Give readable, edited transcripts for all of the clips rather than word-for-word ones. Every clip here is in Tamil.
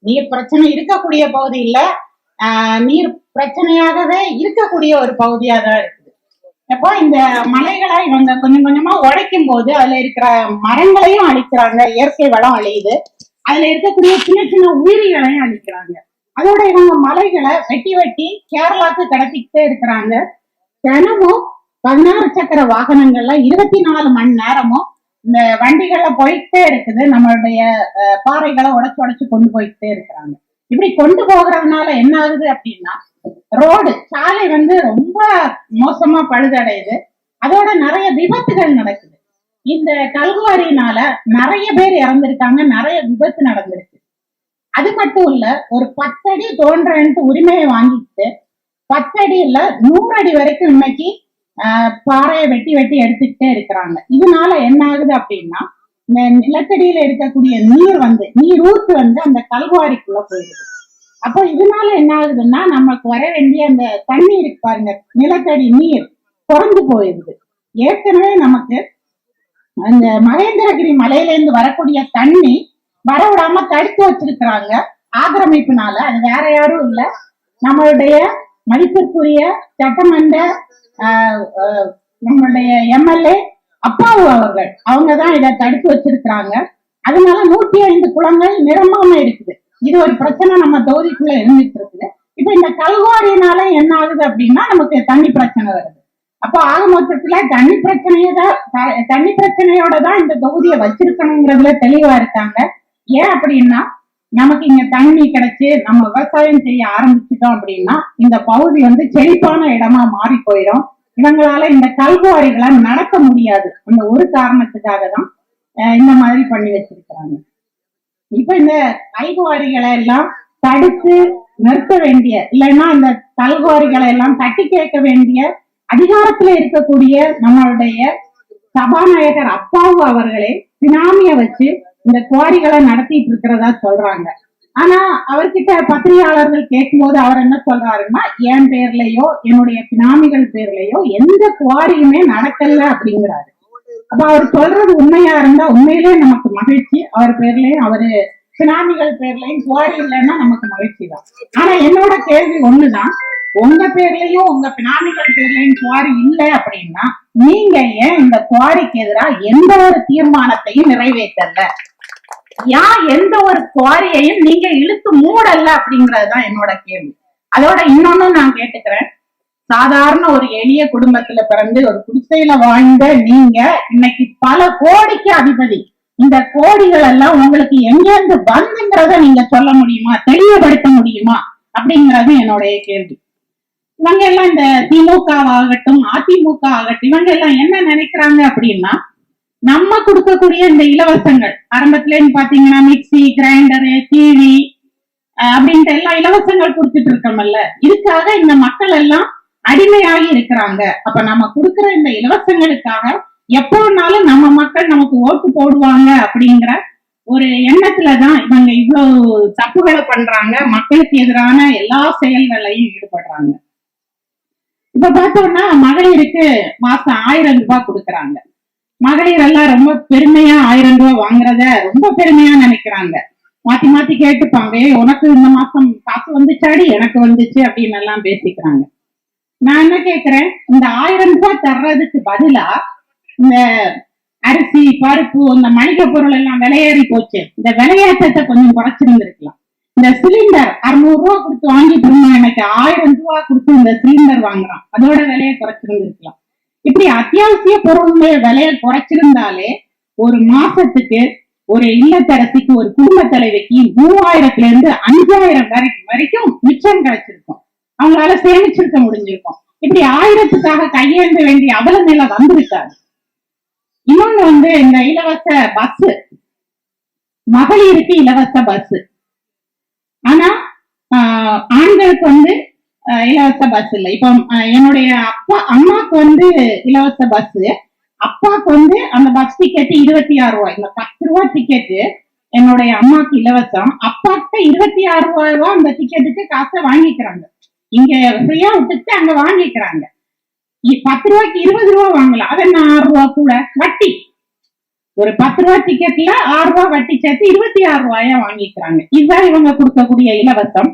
நீர் பிரச்சனை இருக்கக்கூடிய பகுதி இல்ல, நீர் பிரச்சனையாகவே இருக்கக்கூடிய ஒரு பகுதியா தான் இருக்குது. அப்போ இந்த மலைகளை இவங்க கொஞ்சம் கொஞ்சமா உடைக்கும் போது அதுல இருக்கிற மரங்களையும் அழிக்கிறாங்க, இயற்கை வளம் அழியுது, அதுல இருக்கக்கூடிய சின்ன சின்ன உயிரிகளையும் அழிக்கிறாங்க. அதோட இவங்க மலைகளை வெட்டி வெட்டி கேரளாவுக்கு கடத்திக்கிட்டே இருக்கிறாங்க. தினமும் 16 சக்கர வாகனங்கள்ல 24 மணி நேரமும் இந்த வண்டிகள்ல போயிட்டே இருக்குது. நம்மளுடைய பாறைகளை உடைச்சு உடைச்சு கொண்டு போயிட்டே இருக்கிறாங்க. இப்படி கொண்டு போகிறதுனால என்ன ஆகுது அப்படின்னா, ரோடு சாலை ரொம்ப மோசமா பழுதடையுது. அதோட நிறைய விபத்துகள் நடக்குது. இந்த கல்குவாரியினால நிறைய பேர் இறந்திருக்காங்க, நிறைய விபத்து நடந்திருக்கு. அது மட்டும் இல்ல, ஒரு 10 அடி தோன்றன்ட்டு உரிமையை வாங்கிட்டு 10 அடி இல்ல 100 அடி வரைக்கும் இன்னைக்கு பாறையை வெட்டி வெட்டி எடுத்துக்கிட்டே இருக்கிறாங்க. இதனால என்ன ஆகுது அப்படின்னா, இந்த நிலத்தடியில இருக்கக்கூடிய நீர் ஊத்து அந்த கல்குவாரிக்குள்ள போயிடுது. அப்போ இதனால என்ன ஆகுதுன்னா, நமக்கு வர வேண்டிய அந்த தண்ணி இருக்கு பாருங்க, நிலத்தடி நீர் குறைஞ்சு போயிடுது. ஏற்கனவே நமக்கு அந்த மகேந்திரகிரி மலையிலேருந்து வரக்கூடிய தண்ணி வரவிடாம தடுத்து வச்சிருக்கிறாங்க ஆக்கிரமிப்புனால. அது வேற யாரும் இல்ல, நம்மளுடைய மதிப்பிற்குரிய சட்டமன்ற நம்மளுடைய எம்எல்ஏ அப்பாவு அவர்கள், அவங்கதான் இதை தடுத்து வச்சிருக்கிறாங்க. அதனால 105 குளங்கள் நிரம்பாம இருக்குது. இது ஒரு பிரச்சனை நம்ம தொகுதிக்குள்ள இருந்துட்டு இருக்குது. இப்ப இந்த கல்குவாரியினால என்ன ஆகுது அப்படின்னா, நமக்கு தண்ணி பிரச்சனை வருது. அப்போ ஆக மொத்தத்துல தண்ணி பிரச்சனையோட தான் இந்த தொகுதியை வச்சிருக்கணுங்கிறதுல தெளிவா இருக்காங்க. ஏன் அப்படின்னா, நமக்கு இங்க தண்ணி கிடைச்சு நம்ம விவசாயம் செய்ய ஆரம்பிச்சுட்டோம் அப்படின்னா இந்த பகுதி செழிப்பான இடமா மாறி போயிடும். இவங்களால இந்த கல்குவாரிகளை நடக்க முடியாது. அந்த ஒரு காரணத்துக்காக தான் இந்த மாதிரி பண்ணி வச்சிருக்கிறாங்க. இப்ப இந்த கல்குவாரிகளை எல்லாம் தடுத்து நிறுத்த வேண்டிய, இல்லைன்னா இந்த கல்குவாரிகளை எல்லாம் தட்டி கேட்க வேண்டிய அதிகாரத்துல இருக்கக்கூடிய நம்மளுடைய சபாநாயகர் அப்பாவு அவர்களே பினாமிய வச்சு இந்த குவாரிகளை நடத்திட்டு இருக்கிறதா சொல்றாங்க. ஆனா அவர்கிட்ட பத்திரிகையாளர்கள் கேட்கும் போது அவர் என்ன சொல்றாருன்னா, என் பேர்லயோ என்னுடைய பினாமிகள் பேர்லயோ எந்த குவாரியுமே நடக்கல அப்படிங்கிறாரு. அப்ப அவர் சொல்றது உண்மையா இருந்தா உண்மையிலே நமக்கு மகிழ்ச்சி. அவர் பேர்லயும் அவரு பினாமிகள் பேர்லயும் குவாரி இல்லைன்னா நமக்கு மகிழ்ச்சி தான். ஆனா என்னோட கேள்வி ஒண்ணுதான், உங்க பேர்லயும் உங்க பினாமிகள் பேர்லயும் குவாரி இல்லை அப்படின்னா நீங்க ஏன் இந்த குவாரிக்கு எதிராக எந்த ஒரு தீர்மானத்தையும் நிறைவேற்றல? எந்த ஒரு குவாரியையும் நீங்க இழுத்து மூடல அப்படிங்கறதுதான் என்னோட கேள்வி. அதோட இன்னொன்னு நான் கேட்டுக்கிறேன், சாதாரண ஒரு எளிய குடும்பத்துல பிறந்து ஒரு குடிசையில வாழ்ந்த நீங்க இன்னைக்கு பல கோடிக்கு அதிபதி. இந்த கோடிகள் எல்லாம் உங்களுக்கு எங்கிருந்து வந்துங்கிறத நீங்க சொல்ல முடியுமா, தெளிவுபடுத்த முடியுமா அப்படிங்கறது என்னுடைய கேள்வி. இவங்க எல்லாம் இந்த திமுக ஆகட்டும் அதிமுக ஆகட்டும் இவங்க எல்லாம் என்ன நினைக்கிறாங்க அப்படின்னா, நம்ம கொடுக்கக்கூடிய இந்த இலவசங்கள் ஆரம்பத்துல பாத்தீங்கன்னா மிக்சி, கிரைண்டரு, டிவி அப்படின்ட்டு எல்லாம் இலவசங்கள் கொடுத்துட்டு இருக்கோம்ல, இதுக்காக இந்த மக்கள் எல்லாம் அடிமையாகி இருக்கிறாங்க. அப்ப நம்ம கொடுக்கிற இந்த இலவசங்களுக்காக எப்போனாலும் நம்ம மக்கள் நமக்கு ஓட்டு போடுவாங்க அப்படிங்கிற ஒரு எண்ணத்துலதான் இவங்க இவ்வளவு தப்புகளை பண்றாங்க, மக்களுக்கு எதிரான எல்லா செயல்களையும் ஈடுபடுறாங்க. இப்ப பார்த்தோம்னா மகளிருக்கு மாசம் 1000 ரூபாய் கொடுக்கறாங்க. மகளிர் எல்லாம் ரொம்ப பெருமையா 1000 ரூபாய் வாங்குறத ரொம்ப பெருமையா நினைக்கிறாங்க. மாத்தி மாத்தி கேட்டுப்பாங்க, உனக்கு இந்த மாசம் காசு வந்துச்சாடி, எனக்கு வந்துச்சு அப்படின்னு எல்லாம் பேசிக்கிறாங்க. நான் என்ன கேக்குறேன், இந்த 1000 ரூபாய் தர்றதுக்கு பதிலா இந்த அரிசி, பருப்பு, இந்த மளிகை பொருள் எல்லாம் விலையேறி போச்சு, இந்த விலையேற்றத்தை கொஞ்சம் குறைச்சிருந்திருக்கலாம். இந்த சிலிண்டர் 600 ரூபாய் கொடுத்து வாங்கிட்டு இருந்தோம், எனக்கு 1000 ரூபாய் கொடுத்து இந்த சிலிண்டர் வாங்குறான், அதோட விலையை குறைச்சிருந்திருக்கலாம். இப்படி அத்தியாவசிய பொருளுடைய விலையை குறைச்சிருந்தாலே ஒரு மாசத்துக்கு ஒரு இல்லத்தரசிக்கு, ஒரு குடும்ப தலைவிக்கு 3000ல இருந்து 5000 வரைக்கும் மிச்சம் கிடைச்சிருக்கும், அவங்களால சேமிச்சிருக்க முடிஞ்சிருக்கும். இப்படி 1000த்துக்காக கையேந்த வேண்டிய அவல நிலை வந்திருக்காது. இன்னொன்னு இந்த இலவச பஸ், மகளிருக்கு இலவச பஸ், ஆனா ஆண்களுக்கு இலவச பஸ் இல்லை. இப்ப என்னுடைய அம்மாக்கு இலவச பஸ், அப்பாக்கு அந்த பஸ் டிக்கெட் 26 ரூபாய். இந்த 10 ரூபாய் டிக்கெட்டு என்னுடைய அம்மாக்கு இலவசம், அப்பாக்கிட்ட 26 ரூபாய் அந்த டிக்கெட்டுக்கு காசை வாங்கிக்கிறாங்க. இங்க ஃப்ரீயா விட்டுட்டு அங்க வாங்கிக்கிறாங்க. 10 ரூபாய்க்கு 20 ரூபாய் வாங்கலாம், அது என்ன 6 ரூபாய் கூட வட்டி. ஒரு 10 ரூபாய் டிக்கெட்ல 6 ரூபாய் வட்டி சேர்த்து 26 ரூபாயா வாங்கிக்கிறாங்க. இதுதான் இவங்க கொடுக்கக்கூடிய இலவசம்.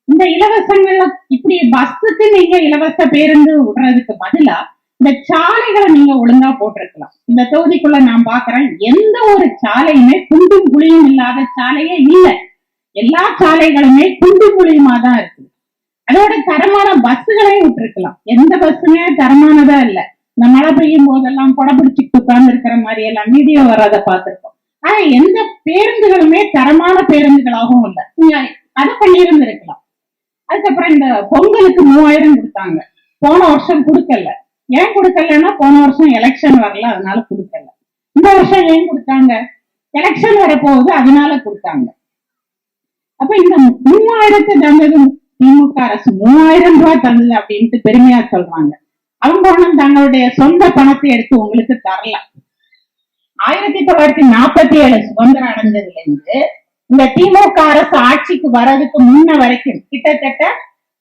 இந்த இலவசங்கள்ல இப்படி பஸ்ஸுக்கு நீங்க இலவச பேருந்து விடுறதுக்கு பதிலா இந்த சாலைகளை நீங்க ஒழுங்கா போட்டிருக்கலாம். இந்த தொகுதிக்குள்ள நான் பாக்குறேன், எந்த ஒரு சாலையுமே குண்டும் குழியும் இல்லாத சாலையே இல்ல. எல்லா சாலைகளுமே குண்டும் குழியுமா தான் இருக்கு. அதோட தரமான பஸ்ஸுகளையும் விட்டுருக்கலாம். எந்த பஸ்ஸுமே தரமானதா இல்ல. இந்த மழை பெய்யும் போதெல்லாம் கொடை பிடிச்சிட்டு உட்கார்ந்து இருக்கிற மாதிரி எல்லாம் வீடியோ வராத பார்த்திருக்கோம். ஆனா எந்த பேருந்துகளுமே தரமான பேருந்துகளாகவும் இல்லை. நீங்க அதை பண்ணியிருந்திருக்கலாம். அதுக்கப்புறம் இந்த பொங்கலுக்கு 3000 கொடுத்தாங்க. போன வருஷம் கொடுக்கல. ஏன் கொடுக்கலன்னா போன வருஷம் எலெக்ஷன் வரல, அதனால கொடுக்கல. இந்த வருஷம் ஏன் கொடுத்தாங்க? எலெக்ஷன் வரப்போகுது, அதனால கொடுத்தாங்க. அப்ப இந்த 3000 தந்தது திமுக அரசு 3000 ரூபாய் தந்தது அப்படின்ட்டு பெருமையா சொல்றாங்க. அவங்க ஒண்ணும் தங்களுடைய சொந்த பணத்தை எடுத்து உங்களுக்கு தரல. 1947 சுதந்திரம் அடைஞ்சதுல இருந்து இந்த திமுக அரசு ஆட்சிக்கு வர்றதுக்கு முன்ன வரைக்கும் கிட்டத்தட்ட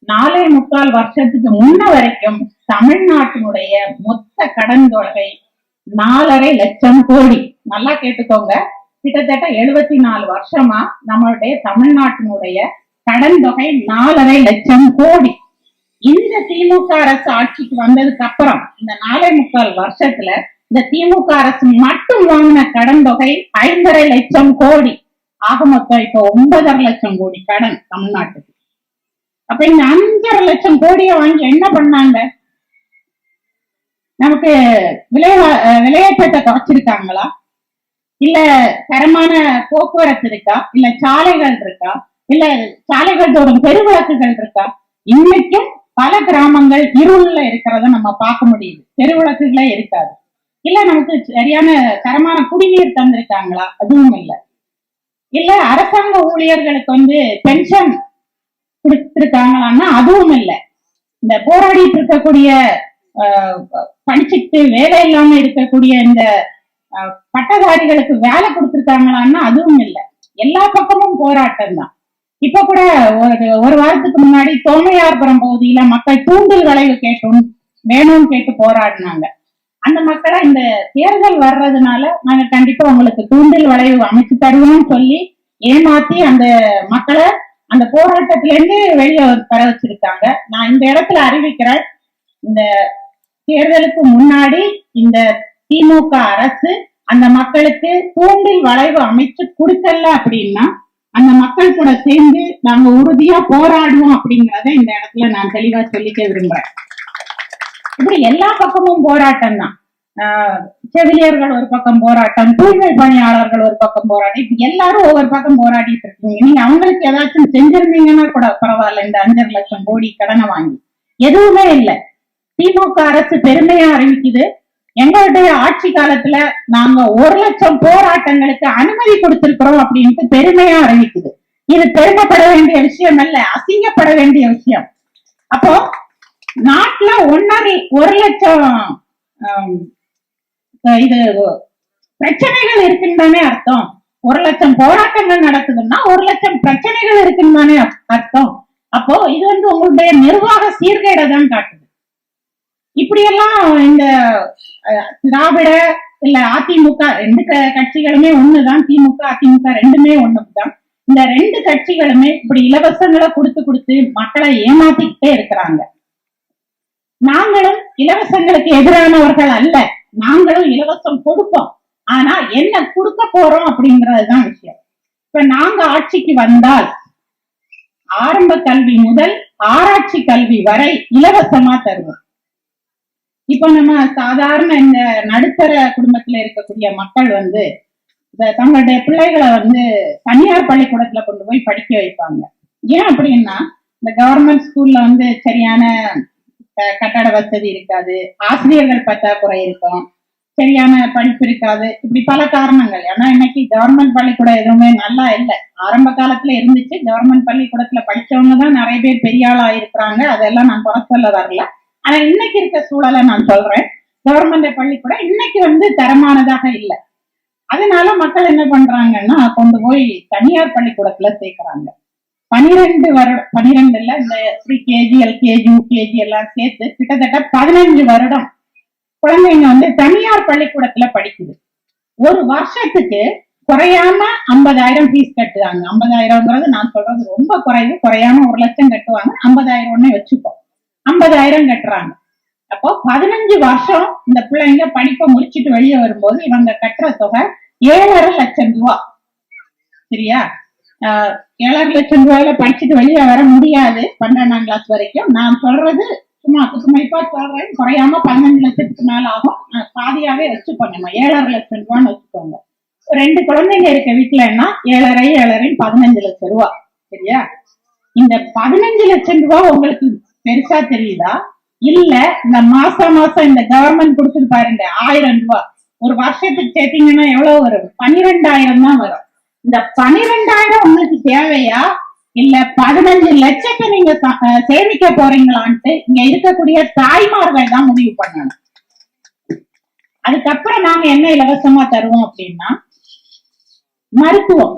4.25 வருஷத்துக்கு முன்ன வரைக்கும் தமிழ்நாட்டினுடைய மொத்த கடன் தொகை 4.5 லட்சம் கோடி. நல்லா கேட்டுக்கோங்க, கிட்டத்தட்ட 74 வருஷமா நம்மளுடைய தமிழ்நாட்டினுடைய கடன் தொகை 4.5 லட்சம் கோடி. இந்த திமுக அரசு ஆட்சிக்கு வந்ததுக்கு அப்புறம் இந்த 4.25 வருஷத்துல இந்த திமுக அரசு மட்டும் வாங்கின கடன் தொகை 5.5 லட்சம் கோடி. ஆக மொத்தம் இப்போ 9.5 லட்சம் கோடி கடன் தமிழ்நாட்டுக்கு. அப்ப இந்த 5.5 லட்சம் கோடியை வாங்கி என்ன பண்ணாங்க? நமக்கு விலையேற்றத்தை குறைச்சிருக்காங்களா? இல்ல தரமான போக்குவரத்து இருக்கா? இல்ல சாலைகள் இருக்கா? இல்ல சாலைகள் தோறும் பெருவிளக்குகள் இருக்கா? இன்னைக்கும் பல கிராமங்கள் இருள்ல இருக்கிறத நம்ம பார்க்க முடியுது. தெருவிளக்குகளே இருக்காது. இல்ல நமக்கு சரியான தரமான குடிநீர் தந்திருக்காங்களா? அதுவும் இல்லை. இல்ல அரசாங்க ஊழியர்களுக்கு பென்ஷன் கொடுத்திருக்காங்களான்னா அதுவும் இல்லை. இந்த போராடிட்டு இருக்கக்கூடிய படிச்சுட்டு வேலை இல்லாம இருக்கக்கூடிய இந்த பட்டதாரிகளுக்கு வேலை கொடுத்திருக்காங்களான்னா அதுவும் இல்லை. எல்லா பக்கமும் போராட்டம் தான். இப்ப கூட ஒரு வாரத்துக்கு முன்னாடி தோமையார்புரம் பகுதியில மக்கள் தூண்டில் வளைவு வேணும்னு கேட்டு போராடினாங்க. அந்த மக்களை இந்த தேர்தல் வர்றதுனால நாங்க கண்டிப்பா உங்களுக்கு தூண்டில் வளைவு அமைச்சு தருவோம்னு சொல்லி ஏமாத்தி அந்த மக்களை அந்த போராட்டத்தில இருந்து வெளியே வர வச்சிருக்காங்க. நான் இந்த இடத்துல அறிவிக்கிறேன், இந்த தேர்தலுக்கு முன்னாடி இந்த திமுக அரசு அந்த மக்களுக்கு தூண்டில் வளைவு அமைச்சு கொடுக்கல அப்படின்னா அந்த மக்கள் கூட சேர்ந்து நாங்க உறுதியா போராடுவோம் அப்படிங்கறத இந்த இடத்துல நான் தெளிவா சொல்லிக்க விரும்புறேன். இப்படி எல்லா பக்கமும் போராட்டம் தான். செவிலியர்கள் ஒரு பக்கம் போராட்டம், தூய்மை பணியாளர்கள் ஒரு பக்கம் போராட்டம், இப்ப எல்லாரும் ஒவ்வொரு பக்கம் போராடிட்டு இருக்கீங்க. நீங்க அவங்களுக்கு ஏதாச்சும் செஞ்சிருந்தீங்கன்னா கூட பரவாயில்ல. இந்த 5.5 லட்சம் கோடி கடனை வாங்கி எதுவுமே இல்லை. திமுக அரசு பெருமையா அறிவிக்குது, எங்களுடைய ஆட்சி காலத்துல நாங்க 1 லட்சம் போராட்டங்களுக்கு அனுமதி கொடுத்திருக்கிறோம் அப்படின்ட்டு பெருமையா அறிவிக்குது. இது பெருமைப்பட வேண்டிய விஷயம் அல்ல, அசிங்கப்பட வேண்டிய விஷயம். அப்போ நாட்டுல 1 லட்சம் இது பிரச்சனைகள் இருக்குன்னு தானே அர்த்தம். 1 லட்சம் போராட்டங்கள் நடக்குதுன்னா 1 லட்சம் பிரச்சனைகள் இருக்குன்னு தானே அர்த்தம். அப்போ இது உங்களுடைய நிர்வாக சீர்கேடை தான் காட்டுது. இப்படியெல்லாம் இந்த திராவிட இல்ல அதிமுக 2 கட்சிகளுமே ஒண்ணுதான். திமுக அதிமுக ரெண்டுமே ஒண்ணுதான். இந்த 2 கட்சிகளுமே இப்படி இலவசங்களை கொடுத்து மக்களை ஏமாத்திக்கிட்டே இருக்கிறாங்க. நாங்களும் இலவசங்களுக்கு எதிரானவர்கள் அல்ல, நாங்களும் இலவசம் கொடுப்போம். ஆனா என்ன கொடுக்க போறோம் அப்படிங்கறதுதான் விஷயம். இப்ப நாங்க ஆட்சிக்கு வந்தால் ஆரம்ப கல்வி முதல் ஆராய்ச்சி கல்வி வரை இலவசமா தருவோம். இப்ப நம்ம சாதாரண இந்த நடுத்தர குடும்பத்துல இருக்கக்கூடிய மக்கள் தங்களுடைய பிள்ளைகளை தனியார் பள்ளிக்கூடத்துல கொண்டு போய் படிக்க வைப்பாங்க. ஏன் அப்படின்னா இந்த கவர்மெண்ட் ஸ்கூல்ல சரியான கட்டட வசதி இருக்காது, ஆசிரியர்கள் பற்றாக்குறை இருக்கும், சரியான படிப்பு இருக்காது, இப்படி பல காரணங்கள். ஏன்னா இன்னைக்கு கவர்மெண்ட் பள்ளிக்கூடம் எதுவுமே நல்லா இல்லை. ஆரம்ப காலத்துல இருந்துச்சு, கவர்மெண்ட் பள்ளிக்கூடத்துல படிச்சவங்கதான் நிறைய பேர் பெரிய ஆளா இருக்கிறாங்க. அதெல்லாம் நான் குறை சொல்ல வரல. ஆனா இன்னைக்கு இருக்க சூழலை நான் சொல்றேன், கவர்மெண்ட் பள்ளிக்கூடம் இன்னைக்கு தரமானதாக இல்லை. அதனால மக்கள் என்ன பண்றாங்கன்னா கொண்டு போய் தனியார் பள்ளிக்கூடத்துல சேர்க்கிறாங்க. 12 இந்த ப்ரீகேஜி, எல்கேஜி, யூகேஜி எல்லாம் சேர்த்து கிட்டத்தட்ட 15 வருடம் குழந்தைங்க தனியார் பள்ளிக்கூடத்துல படிக்குது. ஒரு வருஷத்துக்கு குறையாம 50,000 ஃபீஸ் கட்டுவாங்க. 50,000ங்கிறது நான் சொல்றது ரொம்ப குறைவு. குறையாம 1,00,000 கட்டுவாங்க. 50,000 வச்சுப்போம். 50,000 கட்டுறாங்க. அப்போ 15 வருஷம் இந்த பிள்ளைங்க படிப்பை முடிச்சுட்டு வெளியே வரும்போது இவங்க கட்டுற தொகை 7,5 லட்சம் ரூபா. சரியா? 7,5 லட்சம் ரூபாயில படிச்சுட்டு வெளியே வர முடியாது 12ஆம் கிளாஸ் வரைக்கும். நான் சொல்றது சும்மா குசுமைப்பா சொல்றேன். குறையாம 15 லட்சத்துக்கு மேல ஆகும். பாதியாவே வச்சுப்போம். நம்ம 7,5 லட்சம் ரூபான்னு வச்சுக்கோங்க. 2 குழந்தைங்க இருக்க வீட்டுலன்னா 7,5 15 லட்சம் ரூபா. சரியா? இந்த 15 லட்சம் ரூபாய் உங்களுக்கு பெருசா தெரியுதா? இல்ல இந்த மாசம் இந்த கவர்மெண்ட் கொடுத்துட்டு பாருங்க 1000 ரூபாய் ஒரு வருஷத்துக்கு சேர்த்தீங்கன்னா எவ்வளவு வரும்? 12,000 தான் வரும். இந்த 12,000 உங்களுக்கு தேவையா இல்ல 15 லட்சத்தை நீங்க சேமிக்க போறீங்களான்ட்டு இங்க இருக்கக்கூடிய தாய்மார்கள் தான் முடிவு பண்ணணும். அதுக்கப்புறம் நாங்க என்ன இலவசமா தருவோம் அப்படின்னா, மருத்துவம்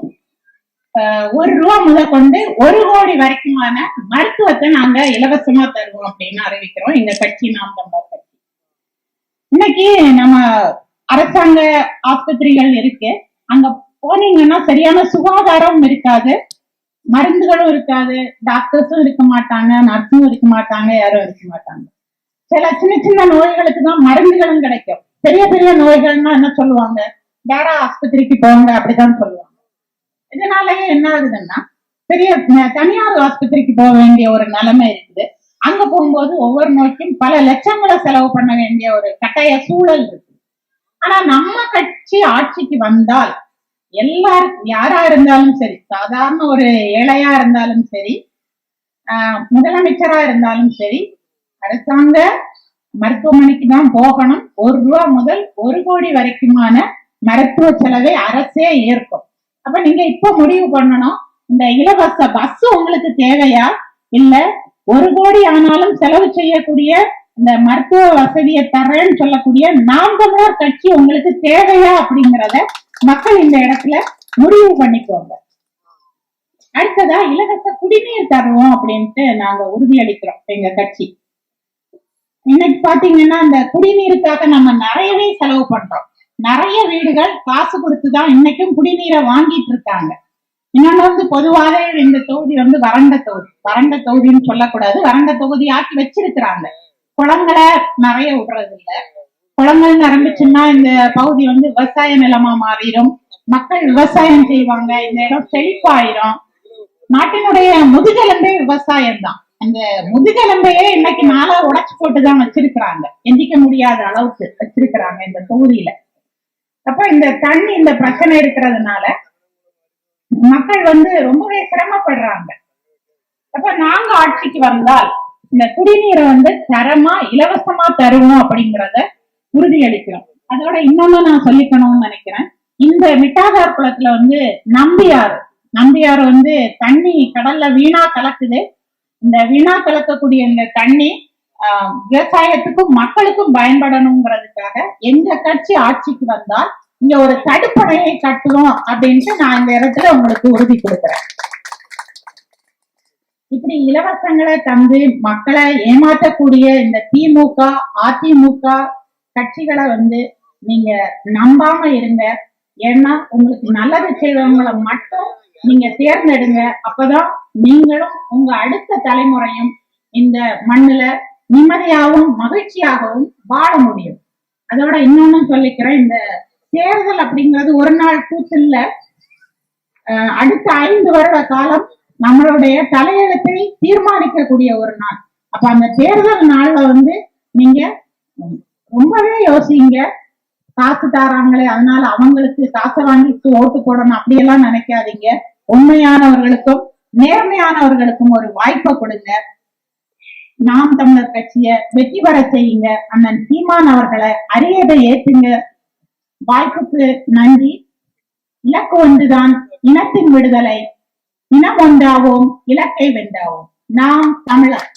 1 ரூபா முதற்கொண்டு 1 கோடி வரைக்குமான மருத்துவத்தை நாங்க இலவசமா தருவோம் அப்படின்னு அறிவிக்கிறோம் எங்க கட்சி, நாம் தமிழர் கட்சி. இன்னைக்கு நம்ம அரசாங்க ஆஸ்பத்திரிகள் இருக்கு. அங்க போனீங்கன்னா சரியான சுகாதாரம் இருக்காது, மருந்துகளும் இருக்காது, டாக்டர்ஸும் இருக்க மாட்டாங்க, நர்ஸும் இருக்க மாட்டாங்க, யாரும் இருக்க மாட்டாங்க. சில சின்ன சின்ன நோய்களுக்கு தான் மருந்துகளும் கிடைக்கும். பெரிய பெரிய நோய்கள்னா என்ன சொல்லுவாங்க? வேற ஆஸ்பத்திரிக்கு போங்க அப்படிதான் சொல்லுவாங்க. இதனாலயே என்ன ஆகுதுன்னா பெரிய தனியார் ஆஸ்பத்திரிக்கு போக வேண்டிய ஒரு நிலைமை இருக்குது. அங்க போகும்போது ஒவ்வொரு நோய்க்கும் பல லட்சங்களை செலவு பண்ண வேண்டிய ஒரு கட்டாய சூழல் இருக்கு. ஆனா நம்ம கட்சி ஆட்சிக்கு வந்தால் எல்லாருக்கும், யாரா இருந்தாலும் சரி, சாதாரண ஒரு ஏழையா இருந்தாலும் சரி, முதலமைச்சரா இருந்தாலும் சரி, அரசாங்க மருத்துவமனைக்கு தான் போகணும். 1 ரூபா முதல் 1 கோடி வரைக்குமான மருத்துவ செலவை அரசே ஏற்கும். அப்ப நீங்க இப்ப முடிவு பண்ணணும், இந்த இலவச பஸ் உங்களுக்கு தேவையா இல்ல 1 கோடி ஆனாலும் செலவு செய்யக்கூடிய இந்த மருத்துவ வசதியை தரேன்னு சொல்லக்கூடிய நாம் தமிழர் கட்சி உங்களுக்கு தேவையா அப்படிங்கிறத மக்கள் இந்த இடத்துல முடிவு பண்ணிக்கோங்க. அடுத்ததா இலவச குடிநீர் தருவோம் அப்படின்ட்டு நாங்க உறுதியளிக்கிறோம் எங்க கட்சி. இன்னைக்கு பாத்தீங்கன்னா இந்த குடிநீருக்காக நம்ம நிறையவே செலவு பண்றோம். நிறைய வீடுகள் காசு கொடுத்துதான் இன்னைக்கும் குடிநீரை வாங்கிட்டு இருக்காங்க. இன்னொன்னு பொதுவாக இந்த தொகுதி வறண்ட தொகுதி. வறண்ட தொகுதின்னு சொல்லக்கூடாது, வறண்ட தொகுதி ஆக்கி வச்சிருக்கிறாங்க. குளங்களை நிறைய விடுறது இல்ல. குளங்கள் நிரம்பிச்சுன்னா இந்த பகுதி விவசாய நிலமா மாறிடும். மக்கள் விவசாயம் செய்வாங்க. இந்த இடம் செழிப்பாயிரும். நாட்டினுடைய முதுகெலும்பே விவசாயம் தான். அந்த முதுகெலும்பையே இன்னைக்கு நாளா உடைச்சு போட்டுதான் வச்சிருக்கிறாங்க. எந்திக்க முடியாத அளவுக்கு வச்சிருக்கிறாங்க இந்த தொகுதியில. அப்ப இந்த தண்ணி, இந்த பிரச்சனை இருக்கிறதுனால மக்கள் ரொம்பவே சிரமப்படுறாங்க. அப்ப நாங்க ஆட்சிக்கு வந்தால் இந்த குடிநீரை தரமா இலவசமா தருவோம் அப்படிங்கிறத உறுதியளிக்கிறோம். அதோட இன்னொன்னு நான் சொல்லிக்கணும்னு நினைக்கிறேன். இந்த மிட்டாதார் குளத்துல நம்பியாறு தண்ணி கடல்ல வீணா கலக்குது. இந்த வீணா கலக்கக்கூடிய இந்த தண்ணி விவசாயத்துக்கும் மக்களுக்கும் பயன்படணுங்கிறதுக்காக எங்க கட்சி ஆட்சிக்கு வந்தால் இங்க ஒரு தடுப்பணையை கட்டுவோம் அப்படின்ட்டு நான் இந்த இடத்துல உங்களுக்கு உறுதி கொடுக்கிறேன். இப்படி இலவசங்களை தந்து மக்களை ஏமாற்றக்கூடிய இந்த திமுக, அதிமுக கட்சிகளை நீங்க நம்பாம இருங்க. ஏன்னா உங்களுக்கு நல்லது செய்வங்களை மட்டும் நீங்க தேர்ந்தெடுங்க. அப்பதான் நீங்களும் உங்க அடுத்த தலைமுறையும் இந்த மண்ணுல நிம்மதியாகவும் மகிழ்ச்சியாகவும் வாழ முடியும். அதோட இன்னொன்னு சொல்லிக்கிறேன், இந்த தேர்தல் அப்படிங்கிறது ஒரு நாள் கூத்து இல்ல. அடுத்த 5 வருட காலம் நம்மளுடைய தலையெழுத்தை தீர்மானிக்கக்கூடிய ஒரு நாள். அப்ப அந்த தேர்தல் நாள்ல நீங்க ரொம்பவே யோசிங்க. காசு தாராங்களே அதனால அவங்களுக்கு காசை வாங்கிட்டு ஓட்டு போடணும் அப்படியெல்லாம் நினைக்காதீங்க. உண்மையானவர்களுக்கும் நேர்மையானவர்களுக்கும் ஒரு வாய்ப்பை கொடுங்க. நாம் தமிழர் கட்சிய வெற்றி பெற செய்யுங்க. அண்ணன் சீமான் அவர்களை அரியதை ஏற்றுங்க. வாய்ப்புக்கு நன்றி. இலக்கு ஒன்றுதான், இனத்தின் விடுதலை. இனம் ஒன்றாவோம், இலக்கை வென்றாவோம். நாம் தமிழர்.